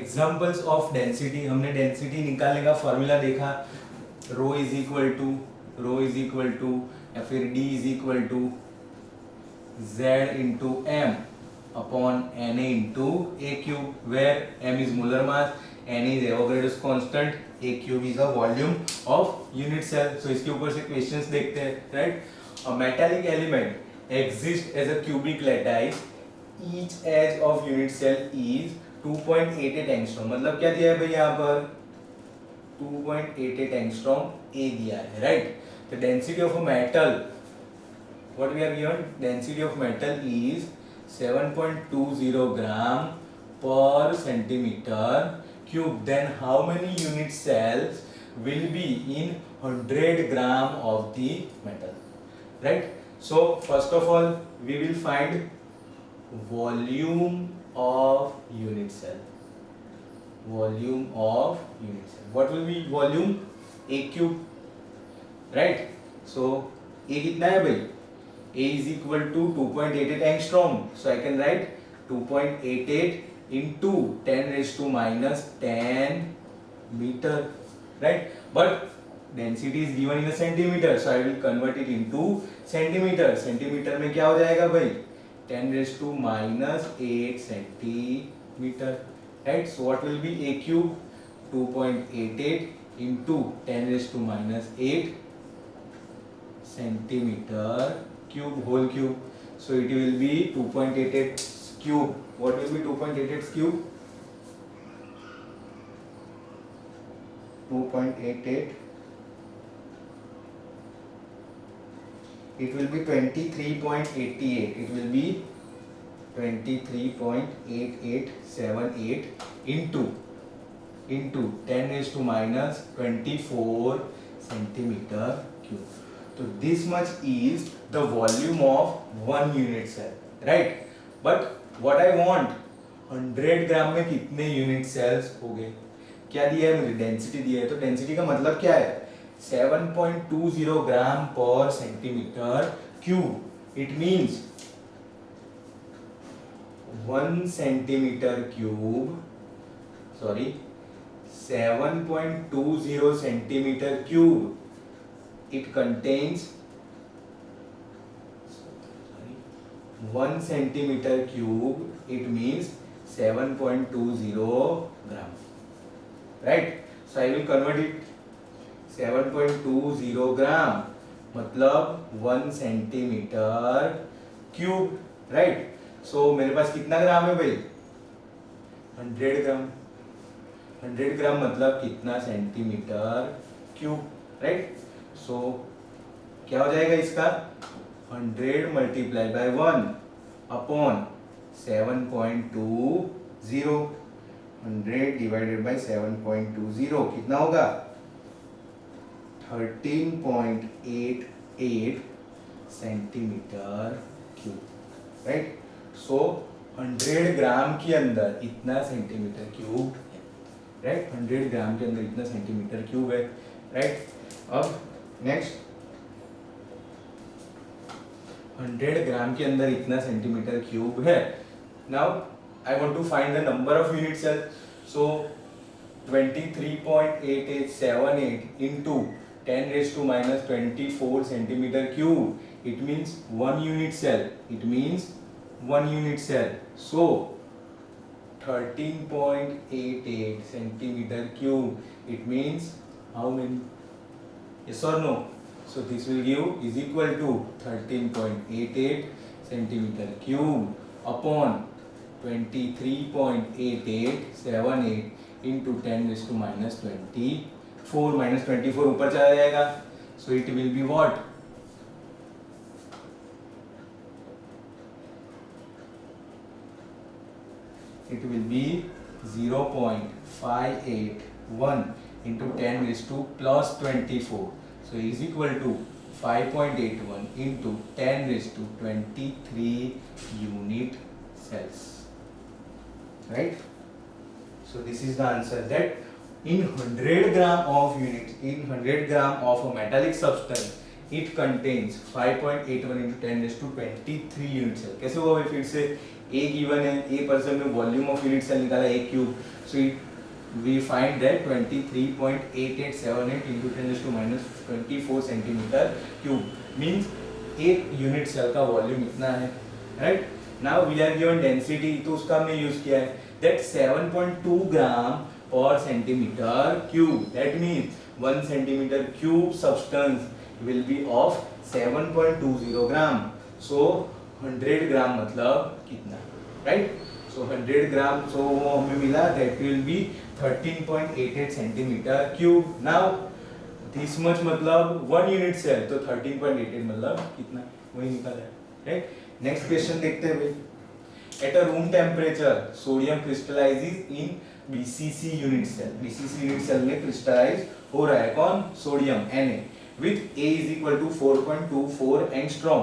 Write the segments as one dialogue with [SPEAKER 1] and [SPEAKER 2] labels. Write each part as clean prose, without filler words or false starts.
[SPEAKER 1] Examples of density, हमने density निकालने का फॉर्मूला देखा, रो इज इक्वल टू या फिर d is equal to z into m upon n a into a cube, where m is molar mass, n is Avogadro's constant, a cube is a volume of unit cell. So इसके ऊपर से questions देखते हैं, right. A metallic element exists as a cubic lattice, each edge of unit cell is 2.88 angstrom. मतलब क्या दिया है भाई यहाँ पर 2.88 angstrom A दिया है, right. The density of a metal, what we are given, density of metal is 7.20 gram per centimeter cube. Then how many unit cells will be in 100 gram of the metal, right. So first of all we will find volume of unit cell. Volume of unit cell. What will be volume? A cube, right? So A कितना है भाई? A is equal to 2.88 angstrom. So I can write 2.88 into 10 raised to minus 10 meter, right? But density is given in a centimeter, so I will convert it into centimeter. Centimeter में क्या हो जाएगा भाई? 10 raised to minus 8 centimeter, right? So what will be A cube? 2.88 into 10 raised to minus 8 centimeter cube, whole cube. So it will be 2.88 cube. What will be 2.88 cube? 2.88. It will be 23.88. It will be 23.8878 into 10 raised to minus 24 centimeter cube. So this much is the volume of one unit cell, right? But what I want, 100 ग्राम में कितने unit sales हो गए? क्या दिया है मुझे? Density दिया है. तो डेंसिटी का मतलब क्या है? 7.20 ग्राम पर centimetre cube. It means 1 centimetre cube, sorry 7.20 centimeter cube. It contains 1 centimeter cube. It means 7.20 gram, right? So I will convert it. 7.20 gram मतलब 1 centimeter cube, right? So मेरे पास कितना ग्राम है भाई? 100 ग्राम. 100 ग्राम मतलब कितना सेंटीमीटर क्यूब, राइट. सो क्या हो जाएगा इसका? 100 multiply by 1 upon 7.20. 100 divided by 7.20 कितना होगा? 13.88 centimetre cube, right. So 100 gram के अंदर इतना सेंटीमीटर क्यूब है, राइट. 100 ग्राम के अंदर इतना सेंटीमीटर क्यूब है, राइट. अब नेक्स्ट 100 ग्राम के अंदर इतना सेंटीमीटर क्यूब है. Now I want to find the number of unit cell. So 23.8878 into 10 raised to minus 24 centimeter cube. It means one unit cell. It means one unit cell. So 13.88 centimeter cube. It means how many? Yes or no? So this will give is equal to 13.88 centimeter cube upon 23.8878 into 10 raised to minus 24. Minus 24 ऊपर चला जाएगा. So it will be what? It will be 0.581 into 10 raised to plus 24. So is equal to 5.81 into 10 raised to 23 unit cells, right. So this is the answer, that in 100 gram of units, in 100 gram of a metallic substance, it contains 5.81 into 10⁻23 unit cell. कैसे हुआ भाई? फिर से a given है, a percent में volume of unit cell निकाला a cube, so it we find that 23.8878 into 10⁻24 centimetre cube, means एक unit cell का वॉल्यूम इतना है, right. Now we are given density, तो उसका हमने यूज किया है दैट 7.2 ग्राम पर centimetre cube, that means 1 centimetre cube substance will be of 7.20 gram, so 100 ग्राम मतलब कितना, राइट। सो 100 ग्राम, सो हमें मिला that will be 13.88 centimetre cube. Now this much मतलब 1 यूनिट सेल, तो 13.88 मतलब कितना, वही निकला है, राइट। नेक्स्ट क्वेश्चन देखते हैं भाई। At a room temperature sodium crystallises in BCC unit cell, BCC unit cell में क्रिस्टलाइज हो रहा है कौन? Sodium, Na, with A is equal to 4.24 angstrom.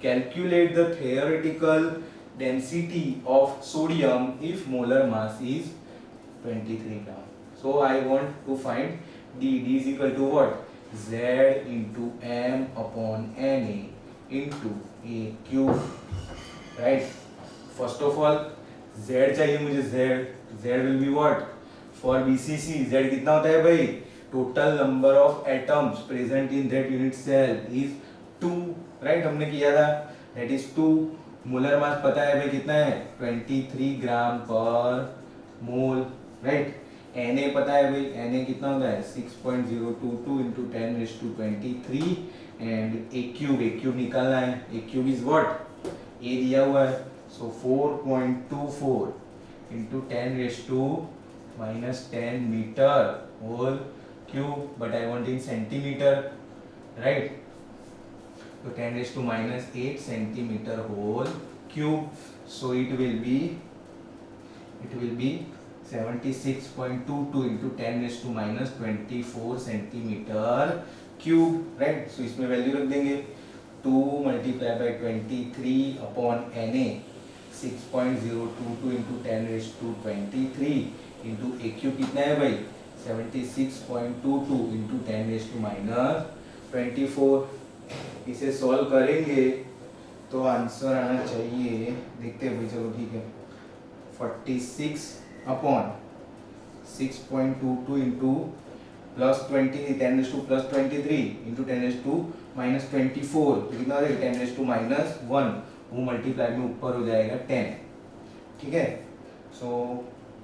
[SPEAKER 1] Calculate the theoretical density of sodium if molar mass is 23 gram. So I want to find D. D is equal to what? Z into M upon Na into A cube. Right? First of all, Z चाहिए मुझे, Z. Z will be what? For BCC, Z कितना होता है भाई? Total number of atoms present in that unit cell is 2, right? हमने किया था, that is 2. Molar mass पता है भाई कितना है? 23 ग्राम पर मोल, right? Na पता है भाई, Na कितना होता है? 6.022 into 10⁻23 and A क्यूब निकालना है। A cube is what? A दिया हुआ है, so 4.24 into 10⁻10 meter whole cube, but I want in centimeter, right? So 10⁻8 centimeter whole cube, so it will be 76.22 into 10⁻24 centimeter cube, right? So इसमें value रख देंगे 2 multiplied by 23 upon Na, 6.022 into 10⁻23 into A cube कितना है भाई? 76.22 into 10⁻24। इसे solve करेंगे तो answer आना चाहिए, देखते हैं भाई, चलो ठीक है, 46 अपॉन 6.22 इंटू +20 10⁻+23 इंटू 10⁻−24, तो कितना हो जाएगा? 10⁻−1, वो मल्टीप्लाई में ऊपर हो जाएगा 10, ठीक है। सो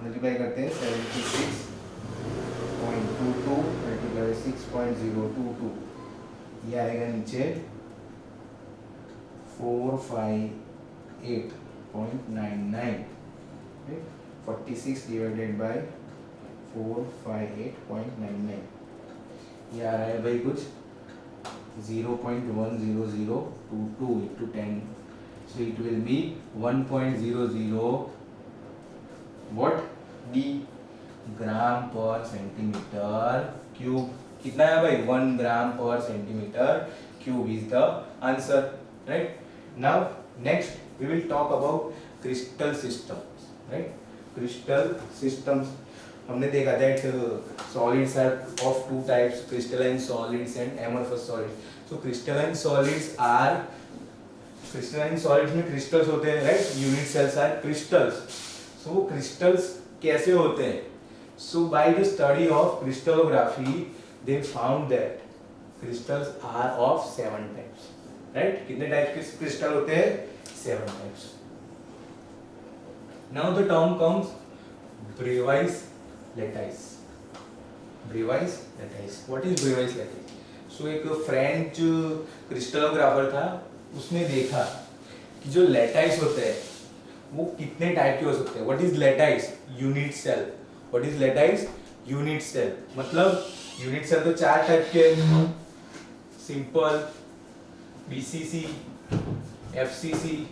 [SPEAKER 1] मल्टीप्लाई करते हैं 76.22 मल्टीप्लाई 6.022, ये आएगा नीचे 458.99, 46 डिवाइडेड बाय 458.99, ये आ रहा है भाई कुछ 0.10022 into 10, so it will be 1.00 what? D ग्राम पर सेंटीमीटर क्यूब। कितना है भाई? 1 ग्राम पर centimetre cube is the answer, right. Now next we will talk about crystal systems, right. Crystal systems हमने देखा that solids are of 2 types, crystalline solids and amorphous solids. So crystalline solids में crystals होते हैं, right. Unit cells are crystals. So crystals कैसे होते हैं? So by the study of crystallography, they found that crystals are of 7 types, right? कितने type के crystal होते हैं? 7 types. Now the term comes Bravais lattice. Bravais lattice. What is Bravais lattice? So एक French crystallographer था, उसने देखा कि जो लैटाइस होते हैं वो कितने टाइप के हो सकते हैं। What is lattice? Unit cell. What is lattice? Unit cell. मतलब यूनिट सेल तो 4 टाइप के, simple, BCC, FCC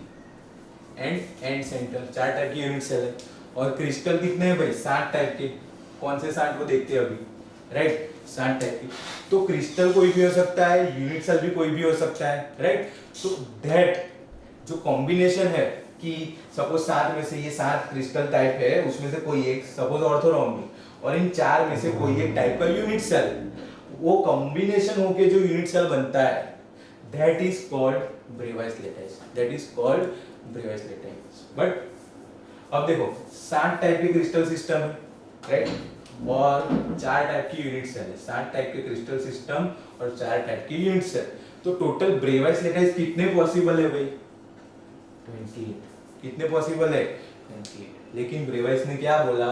[SPEAKER 1] end centre, 4 type की यूनिट सेल है। और क्रिस्टल कितने हैं भाई? 7 टाइप के। कौन से 7 को देखते हैं अभी, राइट? 7 टाइप के। तो क्रिस्टल कोई भी हो सकता है, यूनिट सेल भी कोई भी हो सकता है, राइट। सो दैट जो कॉम्बिनेशन है कि सपोज 7 में से ये 7 क्रिस्टल टाइप है, उसमें से कोई एक सपोज ऑर्थोरॉम्बिक, और इन 4 में से कोई एक टाइप का यूनिट सेल, वो कॉम्बिनेशन होके जो यूनिट सेल बनता है, that is called Bravais lattice, that is called Bravais lattice. But अब देखो 7 टाइप के क्रिस्टल सिस्टम है, राइट, और 4 टाइप की यूनिट सेल है, 7 टाइप के क्रिस्टल सिस्टम और 4 टाइप की यूनिट सेल, तो टोटल ब्रेवाइस लेटाइस कितने पॉसिबल है भाई? 28. कितने पॉसिबल है? 28. लेकिन ब्रेवाइस ने क्या बोला?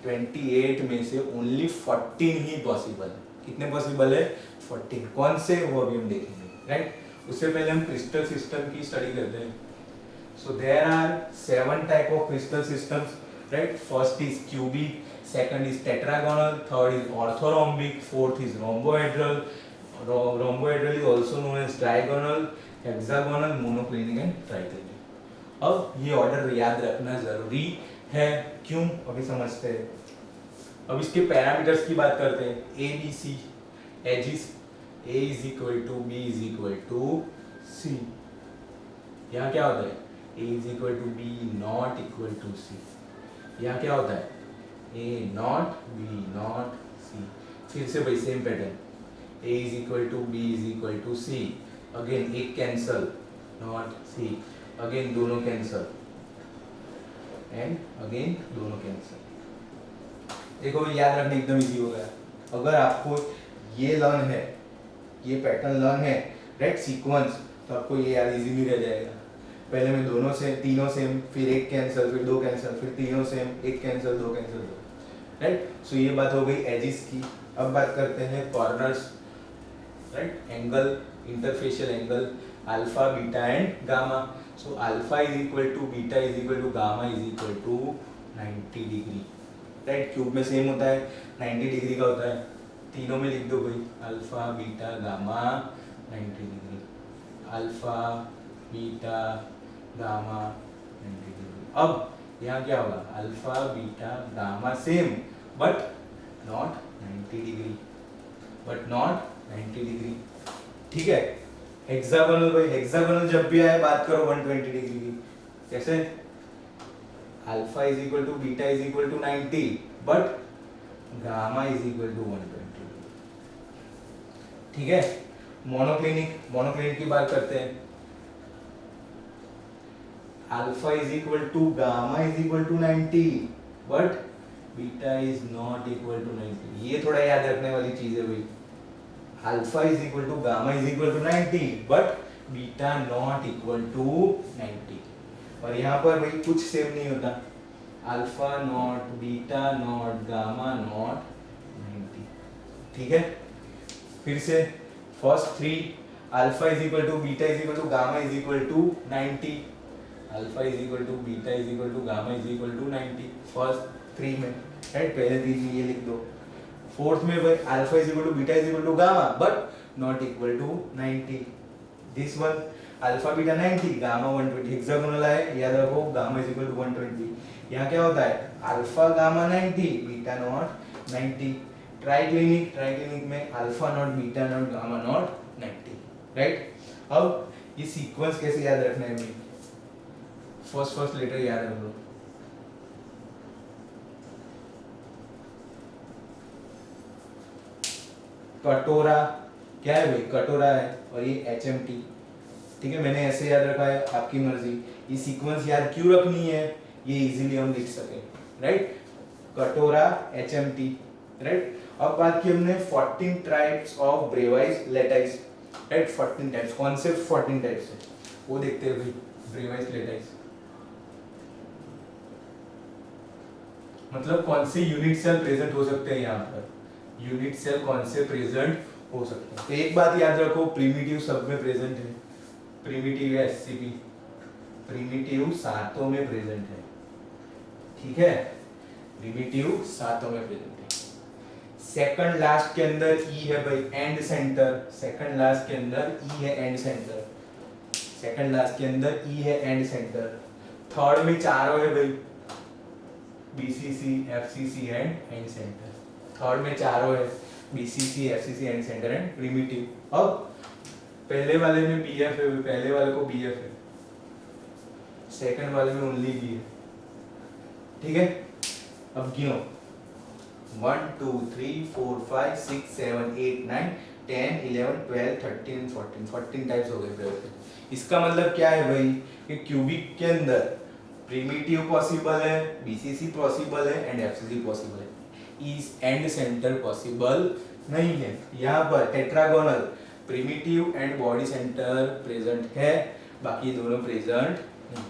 [SPEAKER 1] 28 में से ओनली 14 ही पॉसिबल है. कितने पॉसिबल है? 14. कौन से, वो अभी हम देखेंगे, राइट. उससे पहले हम क्रिस्टल सिस्टम की स्टडी करते हैं. So there are 7 type of crystal systems, right? First is cubic, second is tetragonal, third is orthorhombic, fourth is rhombohedral. Rhombohedral is also known as trigonal, hexagonal, monoclinic and triclinic. अब ये order याद रखना जरूरी है. क्यों? अभी समझते हैं. अब इसके पैरामीटर्स की बात करते हैं. A, B, C, edges A is equal to B is equal to C. यहाँ क्या होता है? A is equal to B not equal to C. यहाँ क्या होता है? A not B not C. फिर से भाई same pattern. A is equal to B is equal to C. Again एक कैंसल, not C. अगेन दोनों कैंसल एंड अगेन दोनों कैंसल. देखो याद रखना एकदम इजी हो गया. अगर आपको ये लर्न है, ये पैटर्न लर्न है, राइट, सीक्वेंस, तो आपको ये याद इजीली रह जाएगा. पहले में दोनों से तीनों सेम, फिर एक कैंसल, फिर दो कैंसल, फिर तीनों सेम, एक कैंसल, दो कैंसल, दो, राइट. सो ये बात हो गई एजिस की. अब बात करते हैं corners, right, angle, interfacial angle, alpha, beta and gamma. So alpha is equal to beta is equal to gamma is equal to 90 degree, right. Cube में सेम होता है, 90 डिग्री का होता है. तीनों में लिख दो भाई, alpha, beta, gamma, 90 degree. Alpha, beta, gamma, 90 degree. अब यहाँ क्या होगा? Alpha, beta, gamma same but not 90 degree, but not 90 degree. ठीक है. हेक्सागोनल भाई, हेक्सागोनल जब भी आए बात करो 120 डिग्री की. कैसे? Alpha is equal to beta is equal to 90 but gamma is equal to 120. ठीक है. मोनोक्लिनिक, मोनोक्लिनिक की बात करते हैं. Alpha is equal to gamma is equal to 90 but beta is not equal to 90. ये थोड़ा याद रखने वाली चीज है भाई. Alpha is equal to gamma is equal to 90 but beta not equal to 90. और यहाँ पर भाई कुछ सेम नहीं होता. Alpha not, beta not, gamma not 90. ठीक है. फिर से first 3, alpha is equal to beta is equal to gamma is equal to 90. Alpha is equal to beta is equal to gamma is equal to 90 first 3 में, right. पहले 3 में ये लिख दो. फोर्थ में भाई alpha is equal to beta is equal to gamma but not equal to 90. This one alpha beta 90, gamma 120. Hexagonal है, याद रखो, गामा इज इक्वल टू 120. यहाँ क्या होता है? Alpha gamma 90, beta not 90. Triclinic, triclinic में alpha not, beta not, gamma not 90, right. अब ये सीक्वेंस कैसे याद रखना है भाई? फर्स्ट लेटर याद रख लो. कटोरा क्या है भाई? कटोरा है और ये HMT. ठीक है, मैंने ऐसे याद रखा है, आपकी मर्जी. ये सीक्वेंस याद क्यों रखनी है? ये इजीली हम लिख सके, राइट. कटोरा, HMT, राइट. अब बात की हमने 14 types of Bravais lattice, right. 14 types. कौन से 14 टाइप्स है वो देखते हैं भाई. ब्रेवाइस लेटाइस मतलब कौन से यूनिट सेल प्रेजेंट हो सकते हैं यहाँ पर. यूनिट सेल कौन से प्रेजेंट हो सकते हैं? तो एक बात याद रखो, प्रिमिटिव सब में प्रेजेंट है. प्रिमिटिव है SCP, प्रिमिटिव सातों में प्रेजेंट है. ठीक है, प्रिमिटिव सातों में प्रेजेंट है. सेकंड लास्ट के अंदर E है भाई, एंड सेंटर. सेकंड लास्ट के अंदर E है, एंड सेंटर. सेकंड लास्ट के अंदर E है, एंड सेंटर. थर्ड में चारों है भाई, BCC, FCC and centre. Third में चारों है, BCC, FCC and centre and primitive. अब पहले वाले में BF है, पहले वाले को BF है, सेकंड वाले में ओनली B है. ठीक है. अब गिनो 1 2 3 4 5 6 7 8 9 10, 11, 12, 13, 14, 14 टाइप्स हो गए ब्रेव। इसका मतलब क्या है भाई कि क्यूबिक के अंदर प्रिमिटिव पॉसिबल है, बीसीसी पॉसिबल है एंड एफसीसी पॉसिबल है, इस एंड सेंटर पॉसिबल नहीं है। यहाँ पर tetragonal primitive and body centre present है, बाकी दोनों प्रेजेंट नहीं।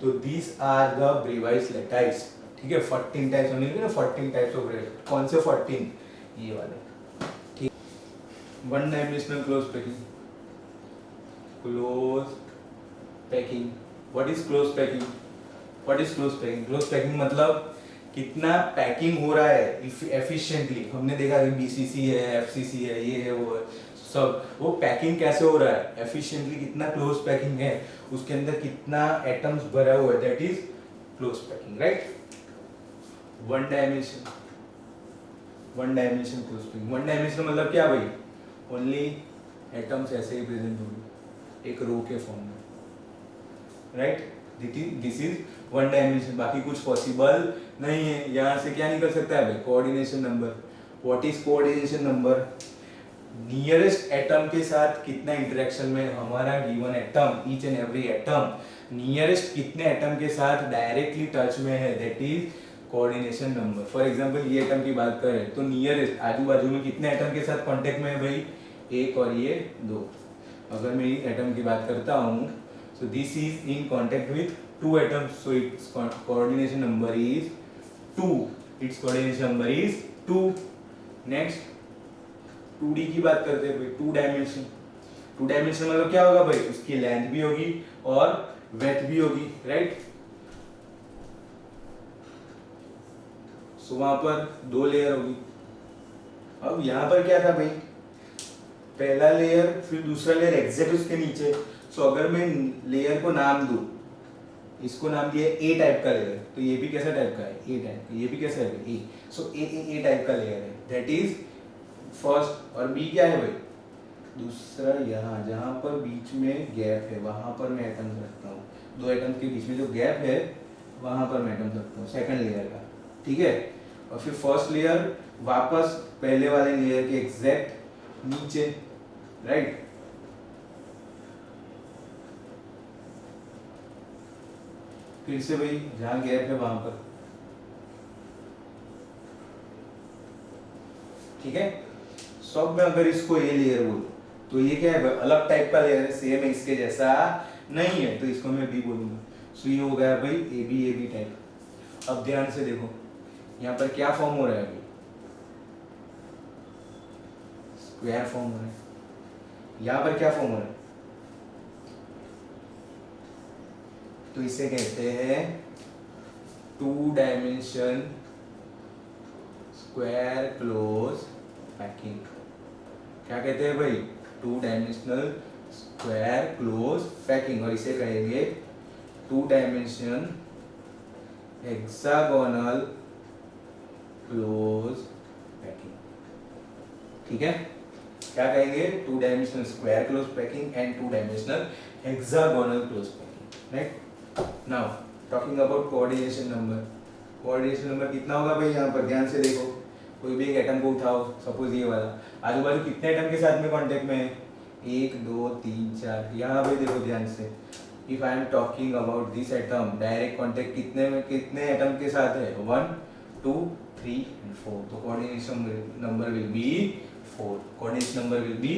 [SPEAKER 1] तो दिस आर द ब्रेवाइस लेटाइस, ठीक है। 14 टाइप्स होने लगे ना, 14 टाइप्स ऑफ ब्रेव। कौन से 14? ये वाले, ठीक। One dimensional close packing, close packing. What is close packing? What is close packing? Close packing मतलब कितना पैकिंग हो रहा है एफिशिएंटली। हमने देखा कि बीसीसी है, एफसीसी है, ये है, वो है, सब वो पैकिंग कैसे हो रहा है एफिशिएंटली, कितना क्लोज पैकिंग है, उसके अंदर कितना एटम्स भरा हुआ है, that is close packing, right. One dimension, one dimension close packing. One dimension मतलब क्या भाई? ओनली एटम्स ऐसे ही प्रेजेंट होंगे एक रो के फॉर्म में, right. This is one dimension, बाकी कुछ पॉसिबल नहीं है। यहाँ से क्या निकल सकता है भाई? Coordination number. What is coordination number? Nearest atom के साथ कितना इंटरेक्शन में हमारा given atom, each and every atom nearest कितने एटम के साथ डायरेक्टली टच में है, that is coordination number. For example ये एटम की बात करें तो नियरेस्ट आजू बाजू में कितने एटम के साथ कांटेक्ट में है भाई? एक और ये दो। अगर मैं एटम की बात करता हूँ, so this is in contact with two atoms, so its coordination number is 2, its coordination number is 2. next 2D की बात करते हैं भाई, 2 डायमेंशन। 2 डायमेंशन मतलब क्या होगा भाई? उसकी लेंथ भी होगी और विड्थ भी होगी, राइट। सो वहां पर 2 लेयर होगी। अब यहाँ पर क्या था भाई? पहला लेयर, फिर दूसरा लेयर एग्जैक्ट उसके नीचे। सो अगर मैं लेयर को नाम दूं, इसको नाम दिया ए टाइप का लेयर, तो ये भी कैसा टाइप का है? ए टाइप। ये भी कैसा है? ए। सो ए टाइप का लेयर है, दैट इज फर्स्ट। और बी क्या है भाई? दूसरा। यहाँ जहाँ पर बीच में गैप है वहां पर मैं एटम्स रखता हूँ, दो एटम्स के बीच में जो गैप है वहां पर मैं एटम्स रखता हूँ, सेकंड लेयर का, ठीक है। और फिर फर्स्ट लेयर वापस पहले वाले लेयर के एग्जैक्ट नीचे, राइट। फिर से भाई जहां गैप है वहां पर, ठीक है। सब में अगर इसको ए लेयर बोलूं तो ये क्या है? अलग टाइप का लेयर है, सेम इसके जैसा नहीं है, तो इसको मैं बी बोलूंगा। सो ये हो गया भाई ए बी टाइप। अब ध्यान से देखो यहाँ पर क्या फॉर्म हो रहा है अभी? स्क्वायर फॉर्म हो रहा है। यहाँ पर क्या फॉर्म हो रहा है? तो इसे कहते हैं 2 डायमेंशन स्क्वायर क्लोज पैकिंग। क्या कहते हैं भाई? 2 डायमेंशनल स्क्वायर क्लोज पैकिंग। और इसे कहेंगे 2 डायमेंशन हेक्सागोनल क्लोज पैकिंग, ठीक है। क्या कहेंगे? 2 dimensional square close packing and 2 dimensional hexagonal close packing, right. Now talking about coordination number. Coordination number कितना होगा भाई? यहाँ पर ध्यान से देखो, कोई भी एक एटम को उठाओ, सपोज ये वाला, आजू बाजू कितने एटम के साथ में कांटेक्ट में है? 1 2 3 4। यहाँ पे देखो ध्यान से, if I am talking about this atom, direct contact कितने एटम के साथ है? 1 2 3 and 4। तो coordination number will be 4। Coordination number will be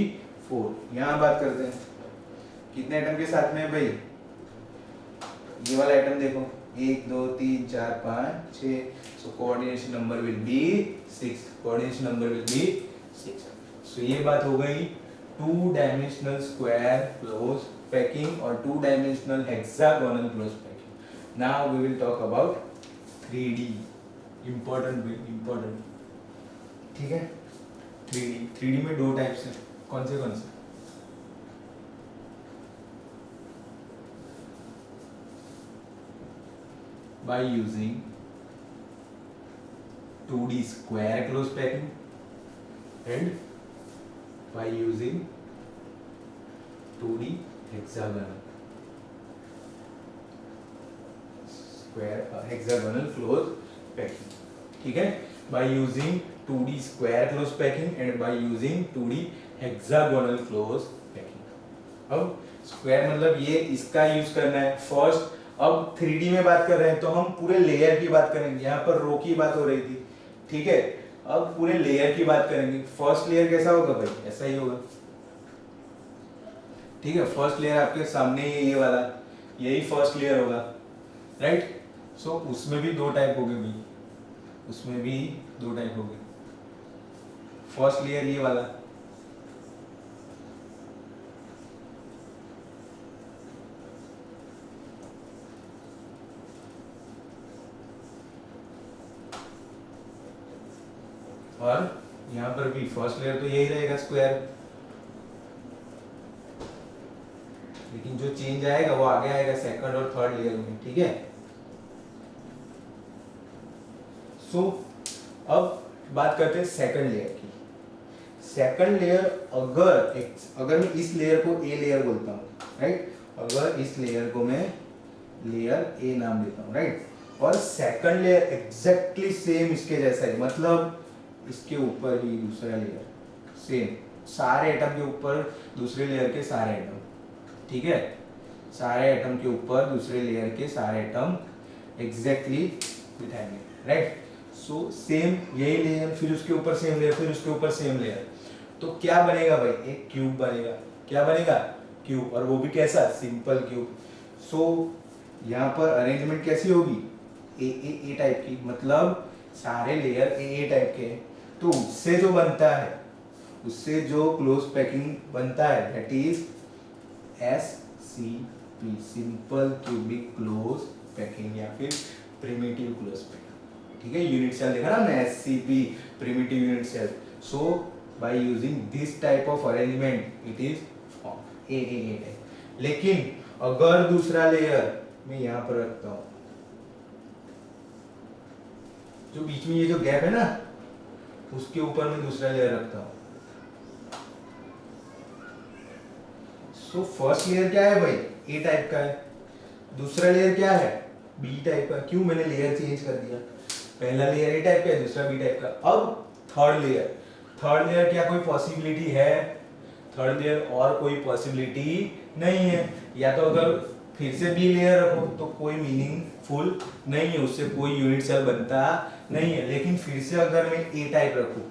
[SPEAKER 1] 4। यहाँ बात करते हैं कितने एटम के साथ में है भाई? ये वाला एटम देखो, 1 2 3 4 5 6। So coordination number will be 6। Coordination number will be 6। सो ये बात हो गई 2 डायमेंशनल स्क्वायर क्लोज पैकिंग और 2 dimensional hexagonal close packing. Now we will talk about 3D। Important, ठीक है। 3D में 2 टाइप्स हैं। कौन से? by using 2D square close packing and by using 2D hexagonal hexagonal close packing, ठीक है। by using 2D square close packing and by using 2D hexagonal close packing. अब square मतलब ये इसका यूज करना है फर्स्ट। अब 3D में बात कर रहे हैं तो हम पूरे लेयर की बात करेंगे, यहाँ पर रो की बात हो रही थी, ठीक है। अब पूरे लेयर की बात करेंगे। फर्स्ट लेयर कैसा होगा भाई, ऐसा ही होगा, ठीक है। फर्स्ट लेयर आपके सामने ही ये वाला, यही फर्स्ट लेयर होगा, राइट। सो उसमें भी दो टाइप हो गए भाई, उसमें भी दो टाइप हो गए। फर्स्ट लेयर ये वाला, और यहाँ पर भी फर्स्ट लेयर तो यही रहेगा स्क्वायर, लेकिन जो चेंज आएगा वो आगे आएगा सेकंड और थर्ड लेयर में, ठीक है। सो अब बात करते हैं सेकंड लेयर की। सेकंड लेयर अगर मैं इस लेयर को ए लेयर बोलता हूँ, राइट, अगर इस लेयर को मैं लेयर ए नाम देता हूँ, राइट, और सेकंड लेयर एग्जैक्टली सेम इसके जैसा है, मतलब इसके ऊपर ही दूसरा लेयर सेम, सारे एटम के ऊपर दूसरे लेयर के सारे एटम, ठीक है, सारे एटम के ऊपर दूसरे लेयर के सारे एटम एग्जैक्टली बिठाएंगे, राइट। सो सेम यही लेयर, फिर उसके ऊपर सेम लेयर, फिर उसके ऊपर सेम लेयर, तो क्या बनेगा भाई, एक क्यूब बनेगा। क्या बनेगा, क्यूब, और वो भी कैसा, सिंपल क्यूब। सो यहाँ पर अरेंजमेंट कैसी होगी, ए टाइप की, मतलब सारे लेयर ए टाइप के हैं। तो उससे जो बनता है, उससे जो क्लोज पैकिंग बनता है, that is SCP, simple cubic close packing, या फिर प्रिमिटिव क्लोज पैकिंग, ठीक है। यूनिट सेल देखा ना हमने, SCP, primitive unit cell. So by using this type of arrangement it is form A type. लेकिन अगर दूसरा लेयर मैं यहाँ पर रखता हूँ, जो बीच में ये जो गैप है ना, उसके ऊपर मैं दूसरा लेयर रखता हूँ। सो फर्स्ट लेयर क्या है भाई, ए टाइप का है, दूसरा लेयर क्या है, बी टाइप का। क्यों, मैंने लेयर चेंज कर दिया, पहला लेयर ए टाइप का है, दूसरा बी टाइप का। अब थर्ड लेयर क्या कोई पॉसिबिलिटी है, थर्ड लेयर और कोई पॉसिबिलिटी नहीं है। या तो अगर फिर से बी लेयर रखो तो कोई मीनिंगफुल नहीं है, उससे कोई यूनिट सेल बनता नहीं है। लेकिन फिर से अगर मैं ए टाइप रखूं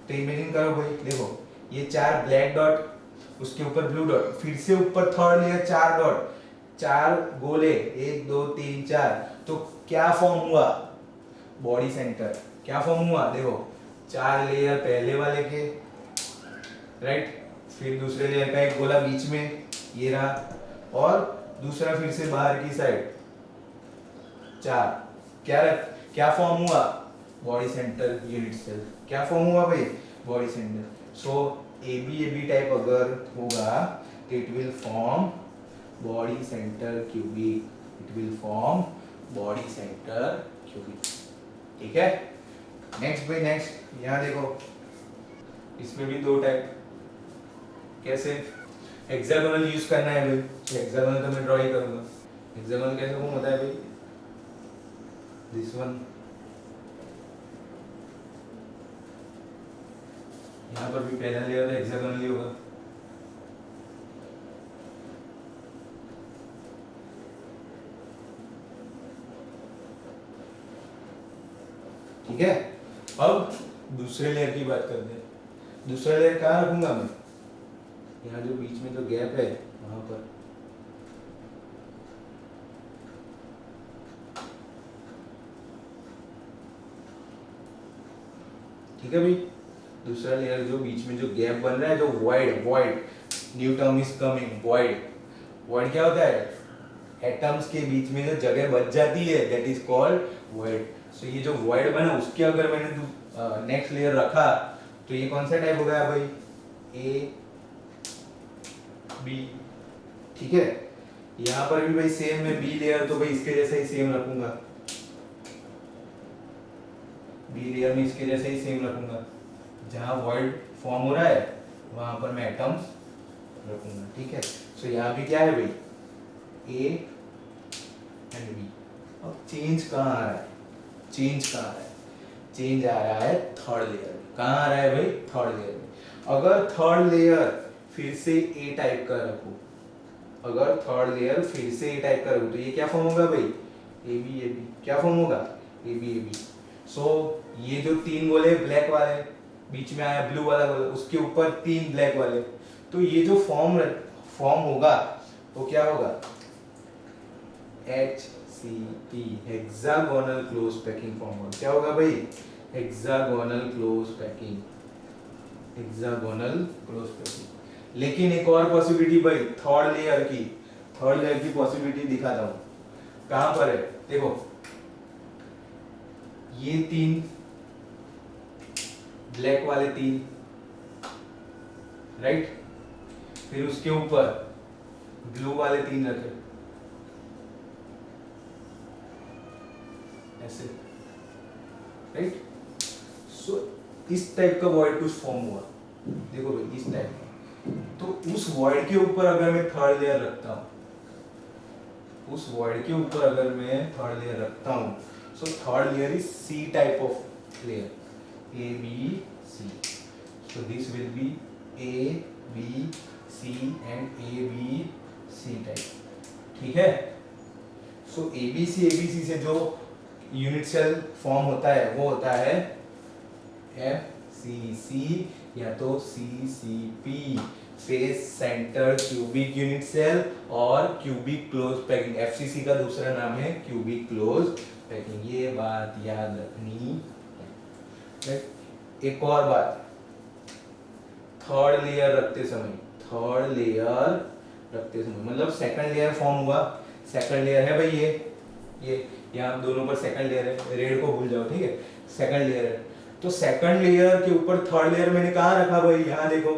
[SPEAKER 1] तो इमेजिन करो भाई, देखो ये 4 ब्लैक डॉट, उसके ऊपर ब्लू डॉट, फिर से ऊपर थर्ड लेयर 4 डॉट, 4 गोले, 1 2 3 4, तो क्या फॉर्म हुआ, बॉडी सेंटर। क्या फॉर्म हुआ, देखो 4 लेयर पहले वाले के, राइट, फिर दूसरे लेयर का एक गोला बीच में, ये रहा, और दूसरा फिर से बाहर की साइड 4। क्या फॉर्म हुआ, बॉडी सेंटर यूनिट सेल। क्या फॉर्म हुआ भाई, बॉडी सेंटर। सो AB टाइप अगर होगा तो it will form body centre cubic, it will form body centre cubic, ठीक है। नेक्स्ट भाई, नेक्स्ट यहाँ देखो, इसमें भी दो टाइप, कैसे, हेक्सागोनल यूज करना है भाई, तो हेक्सागोनल तो मैं ड्रॉ ही करूंगा। हेक्सागोनल कैसे फॉर्म होता है भाई, दिस वन, यहाँ पर भी पहला लेयर हेक्सागोनल ही होगा, ठीक है। अब दूसरे लेयर की बात करते हैं। दूसरा लेयर कहाँ रखूंगा मैं, यहाँ जो बीच में जो गैप है वहां पर, ठीक है भाई। दूसरा लेयर जो बीच में जो गैप बन रहा है, जो void, new term is coming, void क्या होता है, एटम्स के बीच में जो जगह बच जाती है, दैट इज कॉल्ड वॉइड। सो ये जो वॉइड बना, उसके अगर मैंने नेक्स्ट लेयर रखा तो ये कौन सा टाइप हो गया भाई, ए बी, ठीक है। यहाँ पर भी भाई सेम, में बी लेयर तो भाई इसके जैसा ही सेम रखूंगा, बी लेयर में इसके जैसे ही सेम रखूंगा, जहां वॉइड फॉर्म हो रहा है वहां पर मैं एटम्स रखूंगा, ठीक है। सो यहाँ भी क्या है भाई, ए एंड बी। अब चेंज कहाँ आ रहा है, चेंज आ रहा है थर्ड लेयर में। कहाँ आ रहा है भाई? थर्ड लेयर में। अगर थर्ड लेयर फिर से ए टाइप का रखो, अगर थर्ड लेयर फिर से ए टाइप का रखो तो ये क्या फॉर्म होगा भाई? A B A B. क्या फॉर्म होगा? A B A B. सो ये जो तीन गोले ब्लैक वाले, बीच में आया ब्लू वाला गोला, उसके ऊपर तीन ब्लैक वाले, तो ये जो फॉर्म होगा वो क्या होगा? H C P, hexagonal close packing form होगा। क्या होगा भाई? Hexagonal close packing, hexagonal close packing. लेकिन एक और पॉसिबिलिटी भाई थर्ड लेयर की पॉसिबिलिटी दिखाता हूँ। कहां पर है? देखो ये तीन ब्लैक वाले तीन, राइट, फिर उसके ऊपर ब्लू वाले तीन रखे ऐसे, राइट। सो इस टाइप का वॉइड कुछ फॉर्म हुआ, देखो भाई इस टाइप का। तो उस वॉइड के ऊपर अगर मैं थर्ड लेयर रखता हूं, उस वॉइड के ऊपर अगर मैं थर्ड लेयर रखता हूं, so third layer is C type of layer, A B C. So this will be A B C and A B C type, ठीक है। सो ए बी सी से जो यूनिट सेल फॉर्म होता है वो होता है एफ सी सी या तो C C P, face centre cubic unit cell, और क्यूबिक क्लोज पैकिंग। एफसीसी का दूसरा नाम है क्यूबिक क्लोज पैकिंग, ये बात याद रखनी है। एक और बात, थर्ड लेयर रखते समय मतलब सेकंड लेयर फॉर्म हुआ, सेकंड लेयर है भाई ये यहाँ दोनों पर सेकंड लेयर है, रेड को भूल जाओ, ठीक है, सेकंड लेयर है। तो सेकंड लेयर के ऊपर थर्ड लेयर मैंने कहाँ रखा भाई? यहाँ देखो,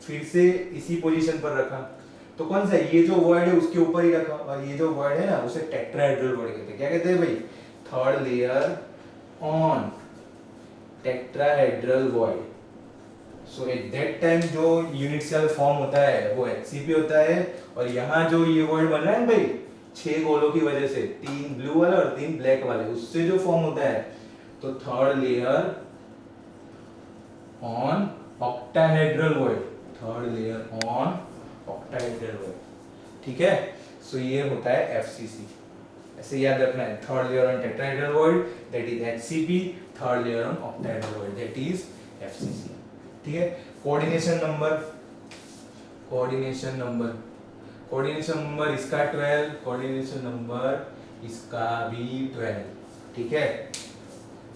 [SPEAKER 1] फिर से इसी पोजीशन पर रखा। तो कौन सा? ये जो वर्ड है उसके ऊपर ही रखा, और ये जो वर्ड है ना उसे टेट्राहेड्रल वर्ड कहते हैं। क्या कहते हैं भाई? Third layer on tetrahedral void. So at that time जो यूनिट सेल फॉर्म होता है वो एचसीपी होता है, और यहाँ जो ये वर्ड बन रहा है ना भाई 6 गोलों की वजह से, 3 ब्लू वाले और 3 ब्लैक वाले, उससे जो फॉर्म होता है, तो third layer on octahedral void, third layer on octahedral void, ठीक है। सो ये होता है एफसीसी, ऐसे याद रखना है। Third layer on tetrahedral void that is HCP, third layer on octahedral void that is FCC, ठीक है। कोऑर्डिनेशन नंबर इसका 12, कोऑर्डिनेशन नंबर इसका भी 12, ठीक है,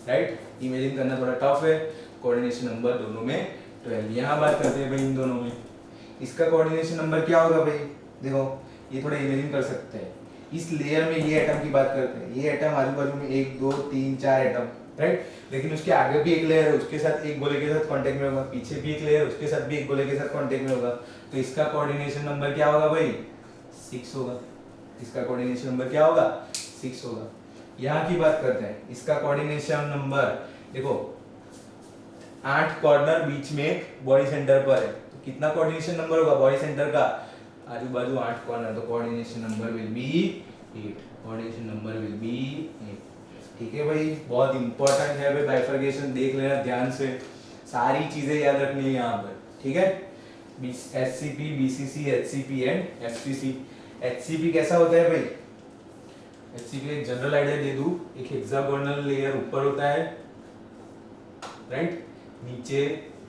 [SPEAKER 1] राइट। इमेजिन करना थोड़ा टफ है, कोऑर्डिनेशन नंबर दोनों में 12। यहाँ बात करते हैं भाई इन दोनों में, इसका कोऑर्डिनेशन नंबर क्या होगा भाई? देखो ये थोड़ा इमेजिन कर सकते हैं, इस लेयर में ये एटम की बात करते हैं, ये एटम आजू बाजू में 1 2 3 4 एटम, राइट। लेकिन उसके आगे भी एक लेयर है, उसके साथ एक गोले के साथ कांटेक्ट में होगा, पीछे भी एक लेयर, उसके साथ भी एक गोले के साथ कांटेक्ट में होगा। तो इसका कोऑर्डिनेशन नंबर क्या होगा भाई? 6 होगा। इसका कोऑर्डिनेशन नंबर क्या होगा? 6 होगा। यहाँ की बात करते हैं, इसका कोऑर्डिनेशन नंबर देखो, 8 कॉर्नर बीच में बॉडी सेंटर पर है, तो कितना कोऑर्डिनेशन नंबर होगा बॉडी सेंटर का? आजू बाजू 8 कॉर्नर, तो coordination number will be 8, coordination number will be 8, ठीक है भाई। बहुत इंपॉर्टेंट है भाई, बाइफरकेशन देख लेना ध्यान से, सारी चीजें याद रखनी है यहाँ पर, ठीक है। HCP, BCC, HCP and FCC. HCP कैसा होता है भाई? एचसीपी एक जनरल आइडिया दे दूं, एक हेक्सागोनल लेयर ऊपर होता है, राइट, नीचे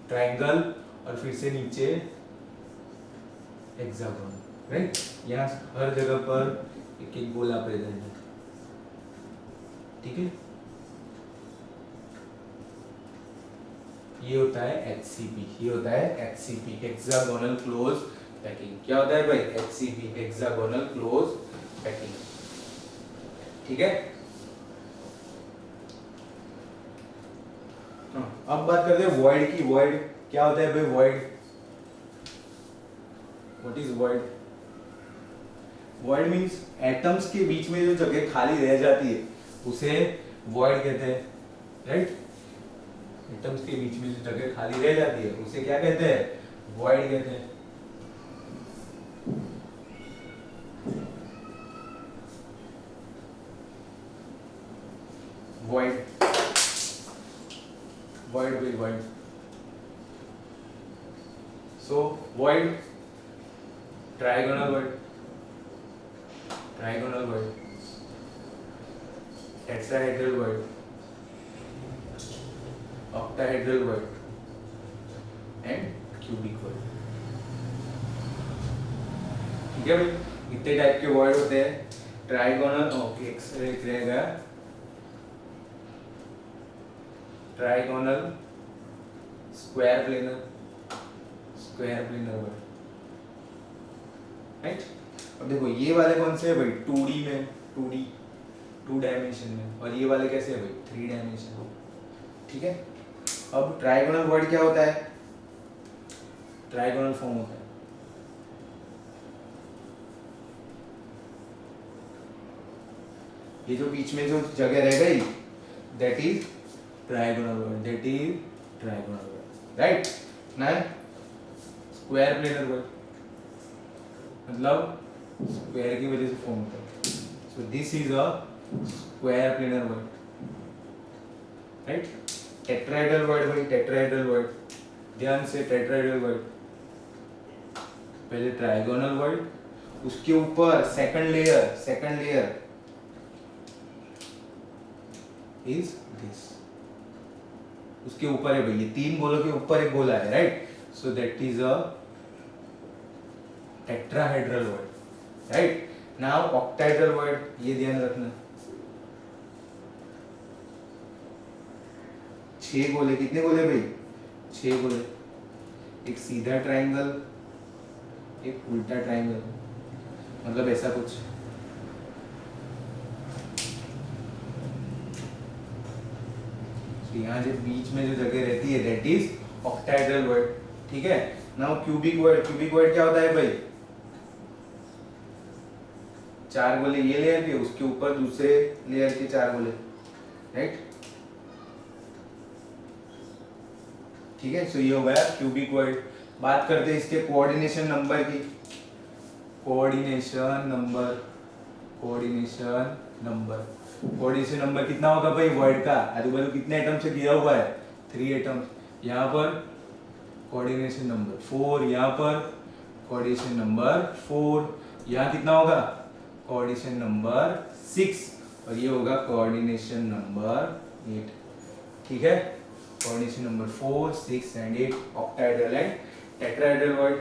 [SPEAKER 1] ट्रायंगल, और फिर से नीचे हेक्सागोन, राइट। यहाँ हर जगह पर एक एक गोला प्रेजेंट है, ठीक है। ये होता है एचसीपी, ये होता है एचसीपी, हेक्सागोनल क्लोज पैकिंग। क्या होता है भाई? एचसीपी, हेक्सागोनल क्लोज पैकिंग, ठीक है। अब बात करते हैं वॉइड की। वॉइड क्या होता है भाई? Void, what is void? Void means atoms के बीच में जो जगह खाली रह जाती है उसे वॉइड कहते हैं, राइट। एटम्स के बीच में जो जगह खाली रह जाती है उसे क्या कहते हैं? वॉइड कहते हैं। Void void. So void, trigonal void, tetrahedral void, octahedral void and cubic void. ठीक है भाई, इतने टाइप के void होते हैं. ट्राइगोनल, ओके, एक रहेगा trigonal, square planar word, right. अब देखो ये वाले कौन से है भाई, 2D में, 2 डायमेंशन में, और ये वाले कैसे है भाई, 3 डायमेंशन. ठीक है. अब ट्राइगोनल वर्ड क्या होता है, ट्राइगोनल फॉर्म होता है. ये जो बीच में जो जगह रह गई, that is trigonal word, right. ना स्क्वायर प्लेनर वर्ड, मतलब स्क्वायर की वजह से फॉर्म होता है. सो this is a square planar word, right. Tetrahedral word भाई, टेट्राहेड्रल वर्ड, ध्यान से, टेट्राहेड्रल वर्ड, पहले ट्राइगोनल वर्ड, उसके ऊपर सेकंड लेयर इज दिस, उसके ऊपर है भाई, ये 3 गोलों के ऊपर एक गोला है, right. So that is a tetrahedral word, right. Now octahedral word, ये ध्यान रखना, 6 गोले, कितने गोले भाई, 6 गोले, एक सीधा ट्रायंगल, एक उल्टा ट्रायंगल, मतलब ऐसा कुछ. यहाँ जो बीच में जो जगह रहती है, दैट इज ऑक्टाहेड्रल वर्ड. ठीक है. नाउ क्यूबिक वर्ड क्या होता है भाई, 4 गोले ये लेयर के, उसके ऊपर दूसरे लेयर के 4 गोले, राइट. ठीक है. सो ये हो गया क्यूबिक वर्ड. बात करते हैं इसके कोऑर्डिनेशन नंबर की. कोऑर्डिनेशन नंबर कितना होगा भाई वर्ड का, आजू बाजू कितने एटम से किया हुआ है, 3 एटम्स. यहाँ पर कोऑर्डिनेशन नंबर 4, यहाँ पर कोऑर्डिनेशन नंबर 4, यहाँ कितना होगा, कोऑर्डिनेशन नंबर 6, और ये होगा कोऑर्डिनेशन नंबर 8. ठीक है. Coordination number 4, 6 and 8, octahedral and tetrahedral word.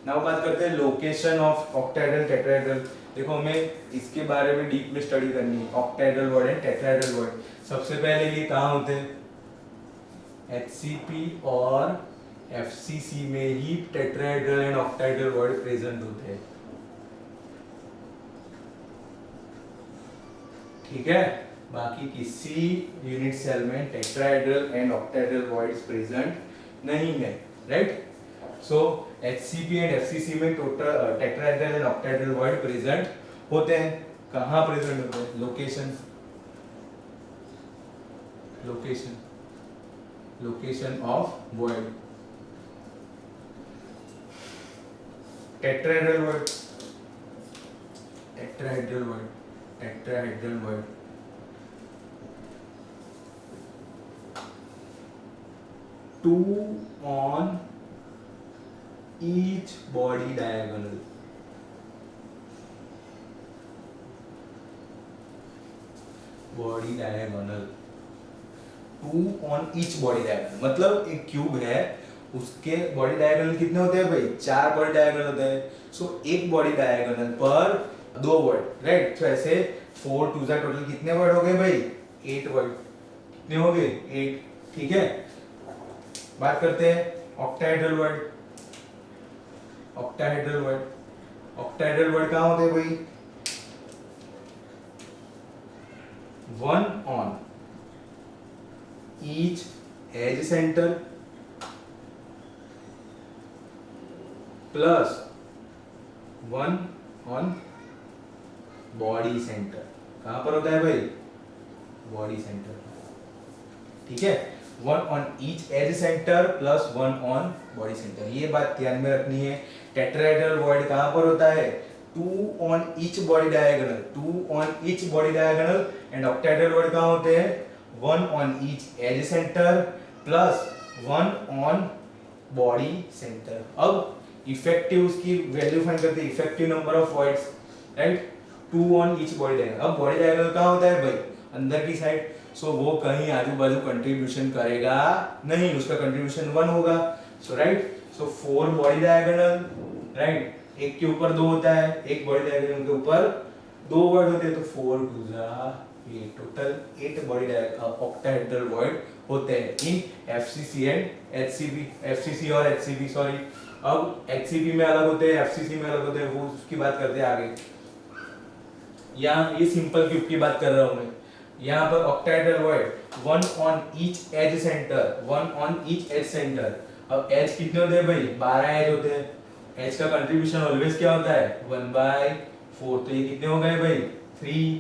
[SPEAKER 1] Now बात करते हैं लोकेशन ऑफ ऑक्टाहेड्रल, टेट्राहेड्रल. देखो हमें इसके बारे में डीप में स्टडी करनी है, octahedral word and tetrahedral word. सबसे पहले ये कहाँ होते हैं, HCP और FCC में ही tetrahedral and octahedral void present होते हैं. ठीक है. बाकी किसी यूनिट सेल में tetrahedral and octahedral voids present नहीं है, राइट. सो HCP एंड FCC में total tetrahedral and octahedral void present होते हैं. कहाँ प्रेजेंट होते हैं, location of void. Tetrahedral void 2 on each body diagonal. मतलब एक क्यूब है, उसके बॉडी डायगोनल कितने होते हैं भाई, 4 बॉडी डायगोनल होते हैं. सो एक बॉडी डायगोनल पर 2 वर्ड, राइट. तो ऐसे 4 2 टोटल कितने वर्ड हो गए भाई, 8 वर्ड. कितने हो गए, 8. ठीक है. बात करते हैं ऑक्टाहेड्रल वर्ड. ऑक्टाहेड्रल वर्ड कहाँ होते हैं भाई, 1 on each edge center plus 1 on body center. कहाँ पर होता है भाई, बॉडी सेंटर. ठीक है. 1 on each edge center plus 1 on body center. ये बात ध्यान में रखनी है. टेट्राहेड्रल वर्ड कहाँ पर होता है, 2 on each body diagonal. And octahedral word कहाँ होते हैं, 1 on each edge center plus 1 on body centre. अब इफेक्टिव उसकी वैल्यू फाइंड करते हैं, effective number of voids, right, 2 on each body diagonal. अब बॉडी डायगोनल कहाँ होता है भाई, अंदर की साइड, सो वो कहीं आजू बाजू कंट्रीब्यूशन करेगा नहीं, उसका कंट्रीब्यूशन 1 होगा। सो राइट, सो 4 बॉडी डायगोनल, राइट, एक के ऊपर 2 होता है, एक बॉडी डायगोनल के ऊपर 2 वर्ड होते हैं, तो 4 2 जा 8, टोटल 8 बॉडी ऑक्टाहेड्रल वॉइड होते हैं इन एफसीसी एंड एचसीबी, एफसीसी और एचसीबी सॉरी। अब एचसीबी में अलग होते हैं, एफसीसी में अलग होते हैं, वो उसकी बात करते हैं आगे। यहाँ ये सिंपल क्यूब की बात कर रहा हूँ मैं। यहाँ पर octahedral void 1 on each edge centre, 1 on each edge centre. अब एज कितने होते हैं भाई, 12 एज होते हैं। एज का कंट्रीब्यूशन ऑलवेज क्या होता है, 1/4, तो ये कितने हो गए भाई 3,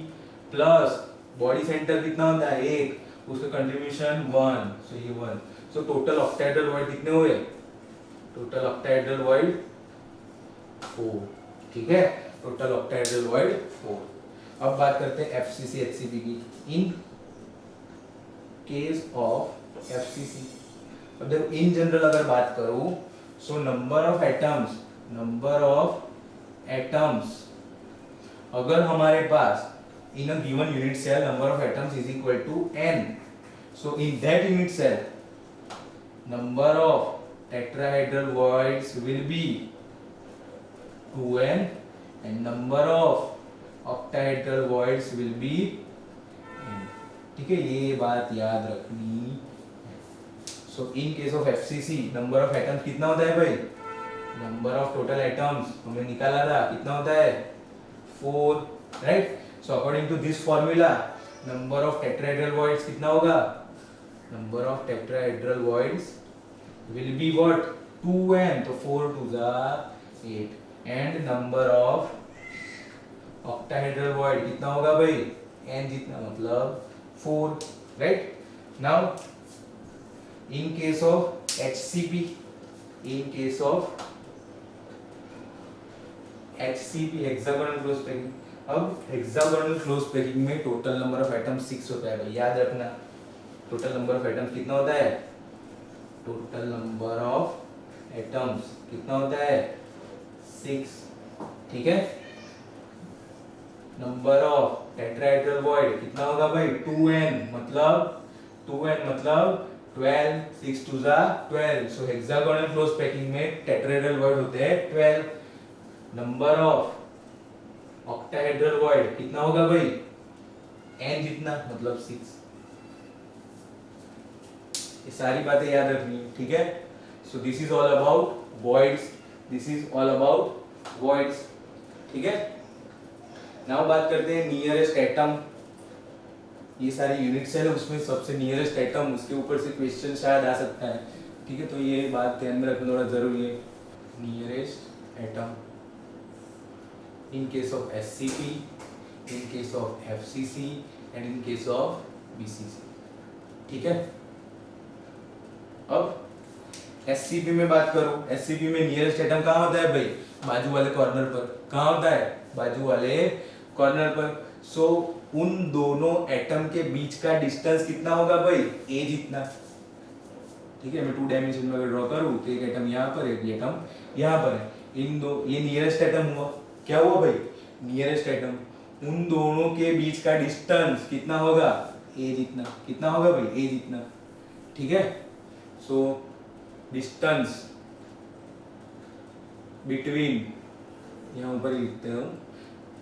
[SPEAKER 1] प्लस बॉडी सेंटर कितना होता है 1, उसका कंट्रीब्यूशन 1, सो ये 1, सो टोटल ऑक्टाहेड्रल वॉइड कितने हुए, टोटल ऑक्टाहेड्रल वॉइड 4, ठीक है, टोटल ऑक्टाहेड्रल वॉइड 4। अब बात करते हैं एफसीसी एचसीबी की। इन केस ऑफ एफसीसी, अब देखो इन जनरल अगर बात करूं, so number of atoms, number of atoms, अगर हमारे पास in a given unit cell number of atoms is equal to n, so in that unit cell number of tetrahedral voids will be 2n and number of octahedral voids will be n, ठीक है, ये बात याद रखनी। so in case of FCC number of atoms कितना होता है भाई, number of total atoms हमने निकाला था कितना होता है 4, right. So according to this formula, number of tetrahedral voids कितना होगा, number of tetrahedral voids will be what, 2n, तो 4 2 जा 8, and number of octahedral void कितना होगा भाई, n जितना मतलब 4, right। Now in case of HCP, in case of HCP hexagonal close packing, अब हेक्सागोनल क्लोज पैकिंग में टोटल नंबर ऑफ एटम्स 6 होता है भाई, याद रखना। टोटल नंबर ऑफ एटम्स कितना होता है, टोटल नंबर ऑफ एटम्स कितना होता है 6, ठीक है। नंबर ऑफ टेट्राहेड्रल वॉइड कितना होगा भाई 2n, मतलब 12, 6 2 जा 12, सो हेक्सागोनल क्लोज पैकिंग में टेट्राहेड्रल वॉइड होते हैं 12। नंबर ऑफ ऑक्टाहेड्रल वॉइड कितना होगा भाई, n जितना मतलब 6। ये सारी बातें याद रखनी है, ठीक है। सो this is all about voids, this is all about voids, ठीक है। नाउ बात करते हैं नियरेस्ट एटम। ये सारी यूनिट सेल है, उसमें सबसे नियरेस्ट एटम, उसके ऊपर से क्वेश्चन शायद आ सकता है, ठीक है, तो ये बात ध्यान में रखना थोड़ा जरूरी है। Nearest atom in case of SCP, in case of FCC and in case of BCC, ठीक है। अब SCP में बात करूं, SCP में नियरेस्ट एटम कहाँ होता है भाई, बाजू वाले कॉर्नर पर। कहाँ होता है, बाजू वाले कॉर्नर पर। सो उन दोनों एटम के बीच का डिस्टेंस कितना होगा भाई, a जितना, ठीक है। मैं 2 डायमेंशन में अगर ड्रॉ करूं तो एक एटम यहाँ पर, एक एटम यहाँ पर है, इन दो, ये नियरेस्ट एटम हुआ। क्या हुआ भाई, नियरेस्ट एटम, उन दोनों के बीच का डिस्टेंस कितना होगा, a जितना, कितना होगा भाई a जितना, ठीक है। सो डिस्टेंस बिटवीन, यहाँ ऊपर लिखते हो